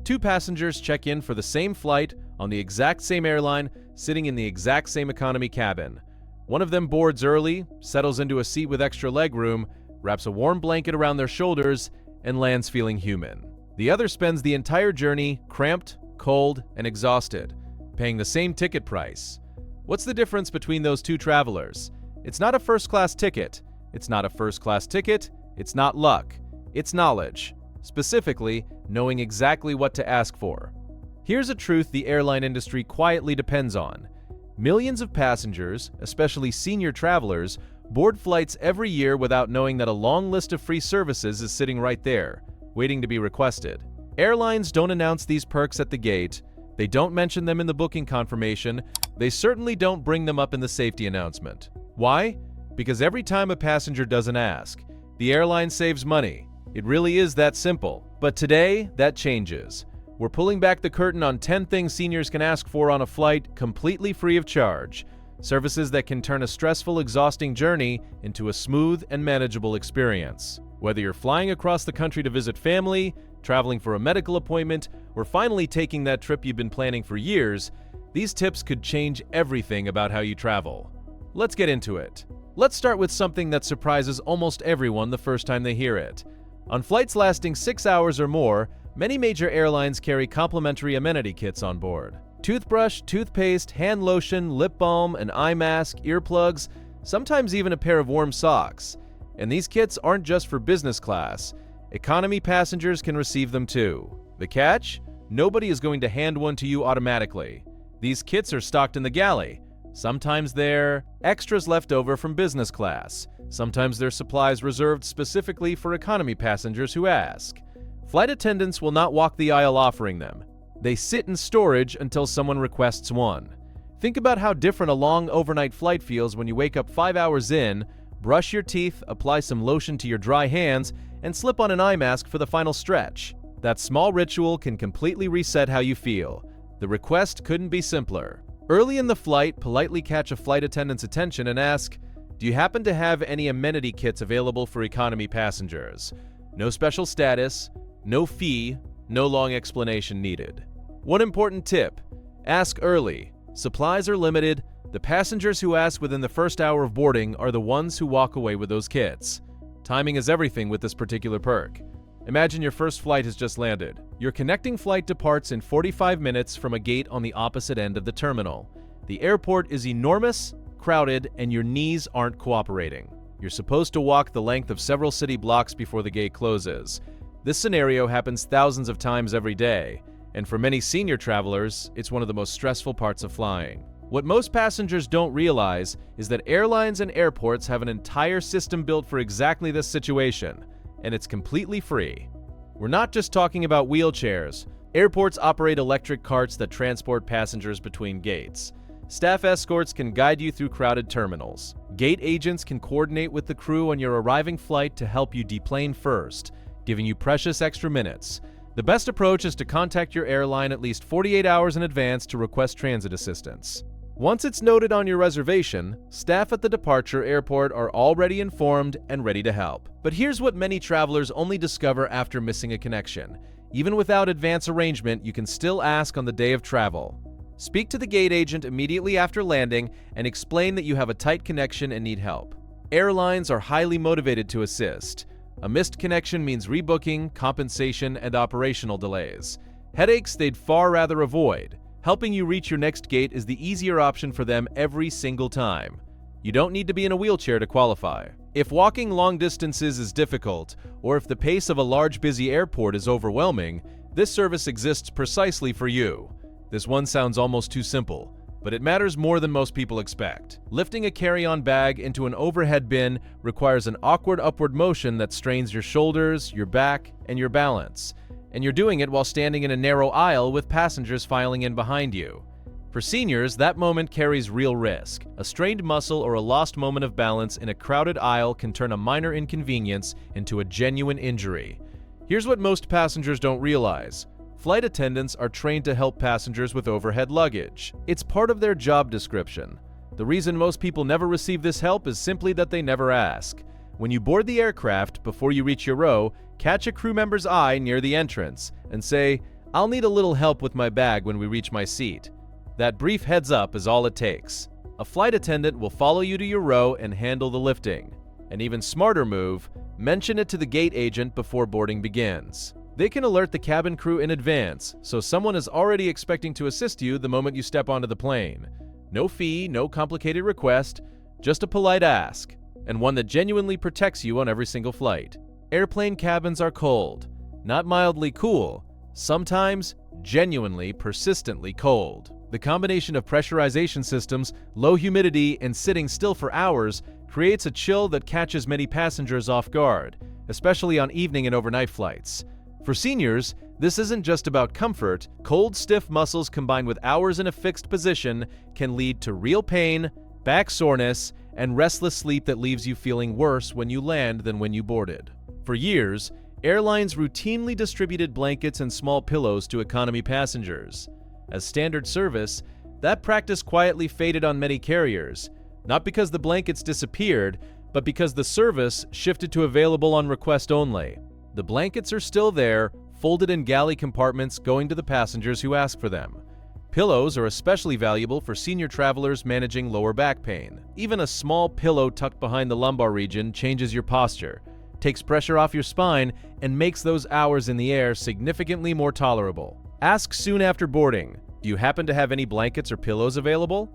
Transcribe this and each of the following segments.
Two passengers check in for the same flight on the exact same airline, sitting in the exact same economy cabin. One of them boards early, settles into a seat with extra legroom, wraps a warm blanket around their shoulders, and lands feeling human. The other spends the entire journey cramped, cold, and exhausted, paying the same ticket price. What's the difference between those two travelers? It's not a first-class ticket. It's not a first-class ticket. It's not luck. It's knowledge. Specifically, knowing exactly what to ask for. Here's a truth the airline industry quietly depends on. Millions of passengers, especially senior travelers, board flights every year without knowing that a long list of free services is sitting right there, waiting to be requested. Airlines don't announce these perks at the gate. They don't mention them in the booking confirmation. They certainly don't bring them up in the safety announcement. Why? Because every time a passenger doesn't ask, the airline saves money. It really is that simple. But today, that changes. We're pulling back the curtain on 10 things seniors can ask for on a flight completely free of charge. Services that can turn a stressful, exhausting journey into a smooth and manageable experience. Whether you're flying across the country to visit family, traveling for a medical appointment, or finally taking that trip you've been planning for years, these tips could change everything about how you travel. Let's get into it. Let's start with something that surprises almost everyone the first time they hear it. On flights lasting 6 hours or more, many major airlines carry complimentary amenity kits on board. Toothbrush, toothpaste, hand lotion, lip balm, an eye mask, earplugs, sometimes even a pair of warm socks. And these kits aren't just for business class. Economy passengers can receive them too. The catch? Nobody is going to hand one to you automatically. These kits are stocked in the galley. Sometimes they're extras left over from business class. Sometimes they're supplies reserved specifically for economy passengers who ask. Flight attendants will not walk the aisle offering them. They sit in storage until someone requests one. Think about how different a long overnight flight feels when you wake up 5 hours in, brush your teeth, apply some lotion to your dry hands, and slip on an eye mask for the final stretch. That small ritual can completely reset how you feel. The request couldn't be simpler. Early in the flight, politely catch a flight attendant's attention and ask, "Do you happen to have any amenity kits available for economy passengers?" No special status, no fee, no long explanation needed. One important tip: ask early. Supplies are limited. The passengers who ask within the first hour of boarding are the ones who walk away with those kits. Timing is everything with this particular perk. Imagine your first flight has just landed. Your connecting flight departs in 45 minutes from a gate on the opposite end of the terminal. The airport is enormous, crowded, and your knees aren't cooperating. You're supposed to walk the length of several city blocks before the gate closes. This scenario happens thousands of times every day, and for many senior travelers, it's one of the most stressful parts of flying. What most passengers don't realize is that airlines and airports have an entire system built for exactly this situation, and it's completely free. We're not just talking about wheelchairs. Airports operate electric carts that transport passengers between gates. Staff escorts can guide you through crowded terminals. Gate agents can coordinate with the crew on your arriving flight to help you deplane first, giving you precious extra minutes. The best approach is to contact your airline at least 48 hours in advance to request transit assistance. Once it's noted on your reservation, staff at the departure airport are already informed and ready to help. But here's what many travelers only discover after missing a connection. Even without advance arrangement, you can still ask on the day of travel. Speak to the gate agent immediately after landing and explain that you have a tight connection and need help. Airlines are highly motivated to assist. A missed connection means rebooking, compensation, and operational delays. Headaches they'd far rather avoid. Helping you reach your next gate is the easier option for them every single time. You don't need to be in a wheelchair to qualify. If walking long distances is difficult, or if the pace of a large busy airport is overwhelming, this service exists precisely for you. This one sounds almost too simple, but it matters more than most people expect. Lifting a carry-on bag into an overhead bin requires an awkward upward motion that strains your shoulders, your back, and your balance. And you're doing it while standing in a narrow aisle with passengers filing in behind you. For seniors, that moment carries real risk. A strained muscle or a lost moment of balance in a crowded aisle can turn a minor inconvenience into a genuine injury. Here's what most passengers don't realize. Flight attendants are trained to help passengers with overhead luggage. It's part of their job description. The reason most people never receive this help is simply that they never ask. When you board the aircraft, before you reach your row, catch a crew member's eye near the entrance and say, "I'll need a little help with my bag when we reach my seat." That brief heads up is all it takes. A flight attendant will follow you to your row and handle the lifting. An even smarter move, mention it to the gate agent before boarding begins. They can alert the cabin crew in advance, so someone is already expecting to assist you the moment you step onto the plane. No fee, no complicated request, just a polite ask, and one that genuinely protects you on every single flight. Airplane cabins are cold, not mildly cool, sometimes genuinely, persistently cold. The combination of pressurization systems, low humidity, and sitting still for hours creates a chill that catches many passengers off guard, especially on evening and overnight flights. For seniors, this isn't just about comfort. Cold, stiff muscles combined with hours in a fixed position can lead to real pain, back soreness, and restless sleep that leaves you feeling worse when you land than when you boarded. For years, airlines routinely distributed blankets and small pillows to economy passengers. As standard service, that practice quietly faded on many carriers, not because the blankets disappeared, but because the service shifted to available on request only. The blankets are still there, folded in galley compartments going to the passengers who ask for them. Pillows are especially valuable for senior travelers managing lower back pain. Even a small pillow tucked behind the lumbar region changes your posture, takes pressure off your spine, and makes those hours in the air significantly more tolerable. Ask soon after boarding, "Do you happen to have any blankets or pillows available?"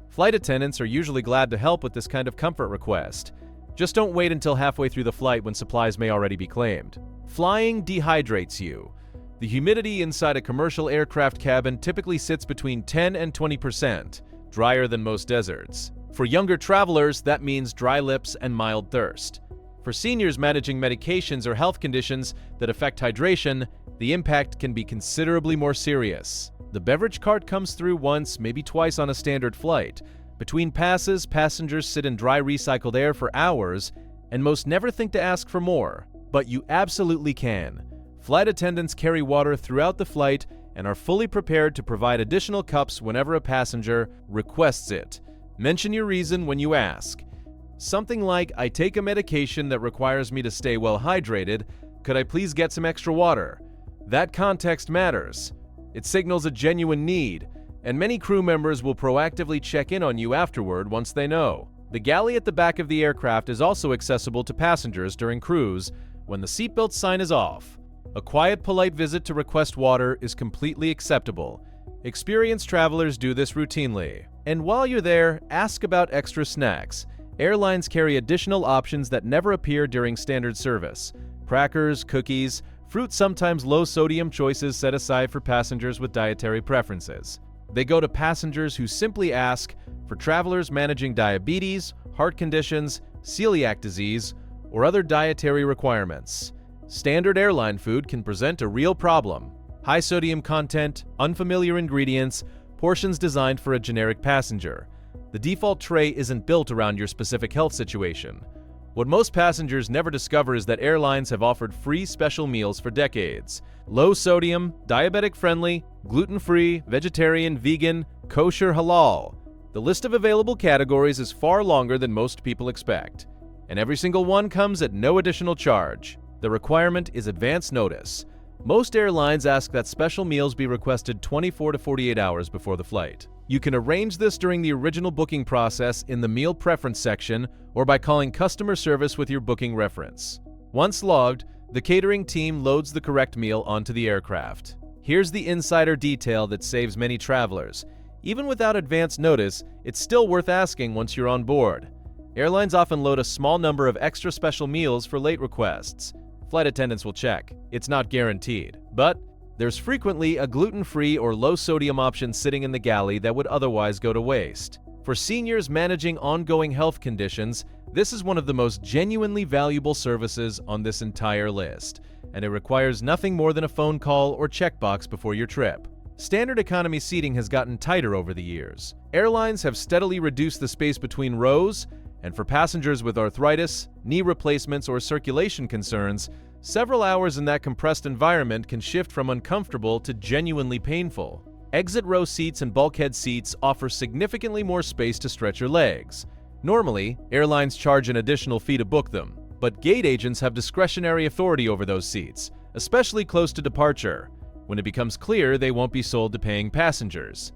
Flight attendants are usually glad to help with this kind of comfort request. Just don't wait until halfway through the flight when supplies may already be claimed. Flying dehydrates you. The humidity inside a commercial aircraft cabin typically sits between 10 and 20%, drier than most deserts. For younger travelers, that means dry lips and mild thirst. For seniors managing medications or health conditions that affect hydration, the impact can be considerably more serious. The beverage cart comes through once, maybe twice on a standard flight. Between passes, passengers sit in dry recycled air for hours, and most never think to ask for more. But you absolutely can. Flight attendants carry water throughout the flight and are fully prepared to provide additional cups whenever a passenger requests it. Mention your reason when you ask. Something like, "I take a medication that requires me to stay well hydrated. Could I please get some extra water?" That context matters. It signals a genuine need, and many crew members will proactively check in on you afterward once they know. The galley at the back of the aircraft is also accessible to passengers during cruise when the seatbelt sign is off. A quiet, polite visit to request water is completely acceptable. Experienced travelers do this routinely. And while you're there, ask about extra snacks. Airlines carry additional options that never appear during standard service. Crackers, cookies, fruit, sometimes low-sodium choices set aside for passengers with dietary preferences. They go to passengers who simply ask. For travelers managing diabetes, heart conditions, celiac disease, or other dietary requirements, standard airline food can present a real problem. High sodium content, unfamiliar ingredients, portions designed for a generic passenger. The default tray isn't built around your specific health situation. What most passengers never discover is that airlines have offered free special meals for decades. Low sodium, diabetic-friendly, gluten-free, vegetarian, vegan, kosher, halal. The list of available categories is far longer than most people expect, and every single one comes at no additional charge. The requirement is advance notice. Most airlines ask that special meals be requested 24 to 48 hours before the flight. You can arrange this during the original booking process in the meal preference section or by calling customer service with your booking reference. Once logged, the catering team loads the correct meal onto the aircraft. Here's the insider detail that saves many travelers. Even without advance notice, it's still worth asking once you're on board. Airlines often load a small number of extra special meals for late requests. Flight attendants will check. It's not guaranteed, but there's frequently a gluten-free or low-sodium option sitting in the galley that would otherwise go to waste. For seniors managing ongoing health conditions, this is one of the most genuinely valuable services on this entire list, and it requires nothing more than a phone call or checkbox before your trip. Standard economy seating has gotten tighter over the years. Airlines have steadily reduced the space between rows, and for passengers with arthritis, knee replacements, or circulation concerns, several hours in that compressed environment can shift from uncomfortable to genuinely painful. Exit row seats and bulkhead seats offer significantly more space to stretch your legs. Normally, airlines charge an additional fee to book them, but gate agents have discretionary authority over those seats, especially close to departure. When it becomes clear, they won't be sold to paying passengers.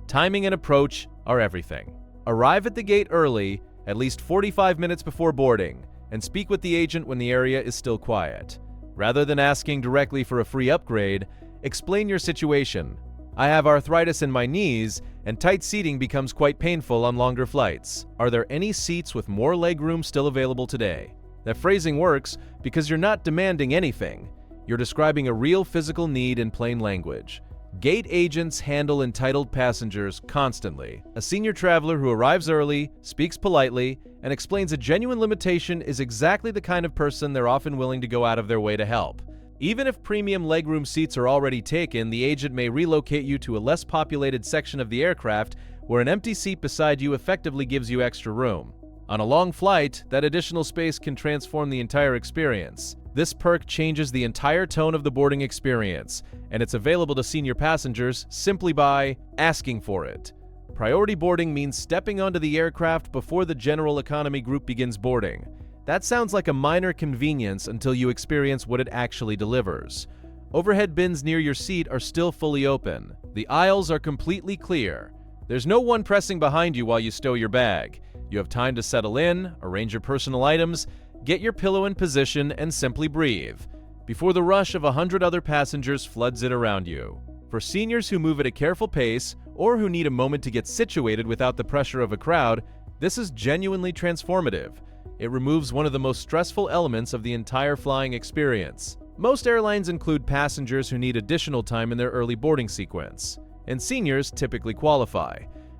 Timing and approach are everything. Arrive at the gate early, at least 45 minutes before boarding, and speak with the agent when the area is still quiet. Rather than asking directly for a free upgrade, explain your situation. I have arthritis in my knees, and tight seating becomes quite painful on longer flights. Are there any seats with more legroom still available today? That phrasing works because you're not demanding anything. You're describing a real physical need in plain language. Gate agents handle entitled passengers constantly. A senior traveler who arrives early, speaks politely, and explains a genuine limitation is exactly the kind of person they're often willing to go out of their way to help. Even if premium legroom seats are already taken, the agent may relocate you to a less populated section of the aircraft where an empty seat beside you effectively gives you extra room. On a long flight, that additional space can transform the entire experience. This perk changes the entire tone of the boarding experience, and it's available to senior passengers simply by asking for it. Priority boarding means stepping onto the aircraft before the general economy group begins boarding. That sounds like a minor convenience until you experience what it actually delivers. Overhead bins near your seat are still fully open. The aisles are completely clear. There's no one pressing behind you while you stow your bag. You have time to settle in, arrange your personal items, get your pillow in position, and simply breathe before the rush of 100 other passengers floods in around you. For seniors who move at a careful pace or who need a moment to get situated without the pressure of a crowd, this is genuinely transformative. It removes one of the most stressful elements of the entire flying experience. Most airlines include passengers who need additional time in their early boarding sequence, and seniors typically qualify.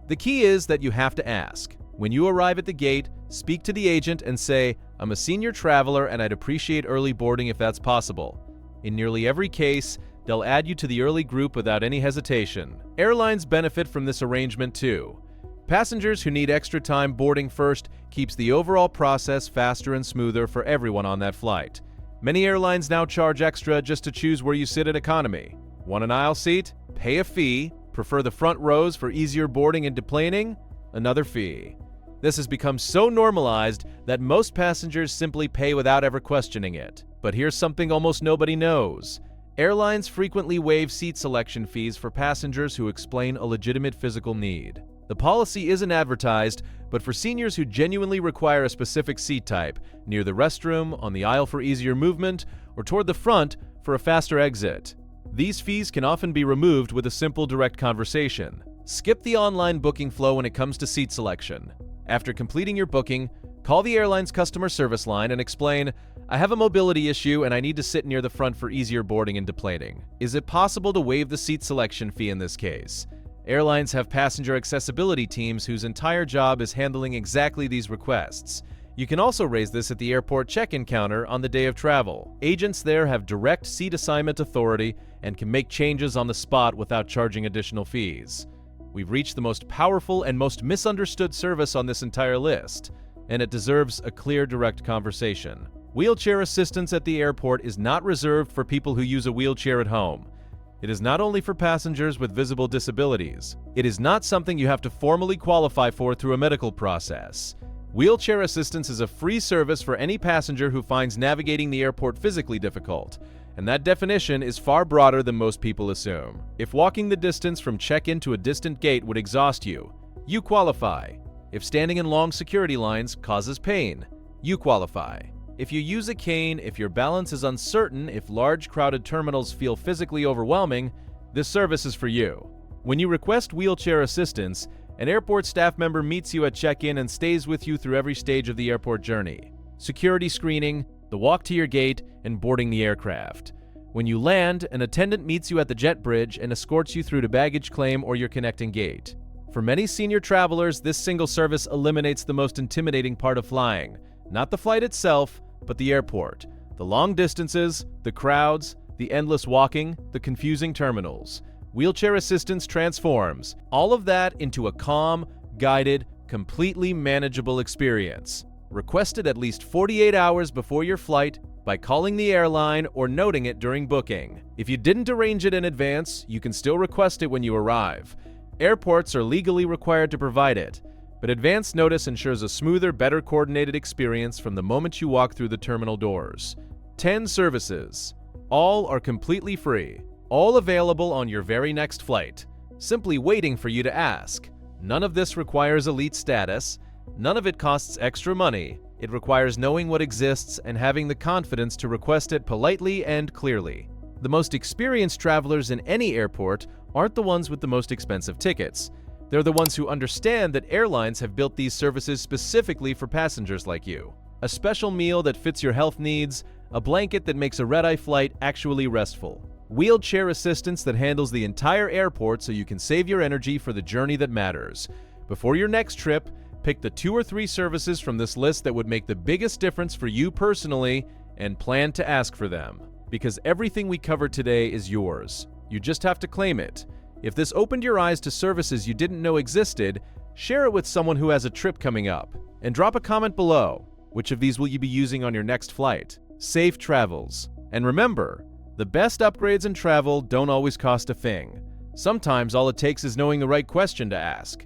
The key is that you have to ask. When you arrive at the gate, speak to the agent and say, "I'm a senior traveler and I'd appreciate early boarding if that's possible." In nearly every case, they'll add you to the early group without any hesitation. Airlines benefit from this arrangement too. Passengers who need extra time boarding first keeps the overall process faster and smoother for everyone on that flight. Many airlines now charge extra just to choose where you sit at economy. Want an aisle seat? Pay a fee. Prefer the front rows for easier boarding and deplaning? Another fee. This has become so normalized that most passengers simply pay without ever questioning it. But here's something almost nobody knows. Airlines frequently waive seat selection fees for passengers who explain a legitimate physical need. The policy isn't advertised, but for seniors who genuinely require a specific seat type, near the restroom, on the aisle for easier movement, or toward the front for a faster exit, these fees can often be removed with a simple direct conversation. Skip the online booking flow when it comes to seat selection. After completing your booking, call the airline's customer service line and explain, "I have a mobility issue and I need to sit near the front for easier boarding and deplaning. Is it possible to waive the seat selection fee in this case?" Airlines have passenger accessibility teams whose entire job is handling exactly these requests. You can also raise this at the airport check-in counter on the day of travel. Agents there have direct seat assignment authority and can make changes on the spot without charging additional fees. We've reached the most powerful and most misunderstood service on this entire list, and it deserves a clear, direct conversation. Wheelchair assistance at the airport is not reserved for people who use a wheelchair at home. It is not only for passengers with visible disabilities. It is not something you have to formally qualify for through a medical process. Wheelchair assistance is a free service for any passenger who finds navigating the airport physically difficult, and that definition is far broader than most people assume. If walking the distance from check-in to a distant gate would exhaust you, you qualify. If standing in long security lines causes pain, you qualify. If you use a cane, if your balance is uncertain, if large crowded terminals feel physically overwhelming, this service is for you. When you request wheelchair assistance, an airport staff member meets you at check-in and stays with you through every stage of the airport journey. Security screening, the walk to your gate, and boarding the aircraft. When you land, an attendant meets you at the jet bridge and escorts you through to baggage claim or your connecting gate. For many senior travelers, this single service eliminates the most intimidating part of flying. Not the flight itself, but the airport. The long distances, the crowds, the endless walking, the confusing terminals. Wheelchair assistance transforms all of that into a calm, guided, completely manageable experience. Request it at least 48 hours before your flight by calling the airline or noting it during booking. If you didn't arrange it in advance, you can still request it when you arrive. Airports are legally required to provide it, but advance notice ensures a smoother, better coordinated experience from the moment you walk through the terminal doors. 10 services. All are completely free. all available on your very next flight, simply waiting for you to ask. None of this requires elite status. None of it costs extra money. It requires knowing what exists and having the confidence to request it politely and clearly. The most experienced travelers in any airport aren't the ones with the most expensive tickets. They're the ones who understand that airlines have built these services specifically for passengers like you. A special meal that fits your health needs, a blanket that makes a red-eye flight actually restful, wheelchair assistance that handles the entire airport so you can save your energy for the journey that matters. Before your next trip, pick the 2 or 3 services from this list that would make the biggest difference for you personally and plan to ask for them. Because everything we covered today is yours. You just have to claim it. If this opened your eyes to services you didn't know existed, share it with someone who has a trip coming up. And drop a comment below. Which of these will you be using on your next flight? Safe travels. And remember, the best upgrades in travel don't always cost a thing. Sometimes all it takes is knowing the right question to ask.